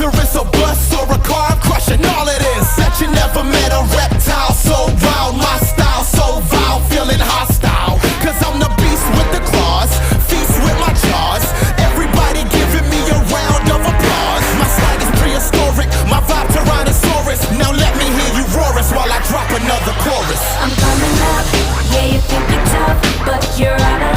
Whether it's a bus or a car, I'm crushing all it is. Bet you never met a reptile so wild, my style so vile, feeling hostile. Cause I'm the beast with the claws, feast with my jaws. Everybody giving me a round of applause. My swag is prehistoric, my vibe Tyrannosaurus. Now let me hear you roar us while I drop another chorus. I'm coming up, yeah you think you're tough, but you're out of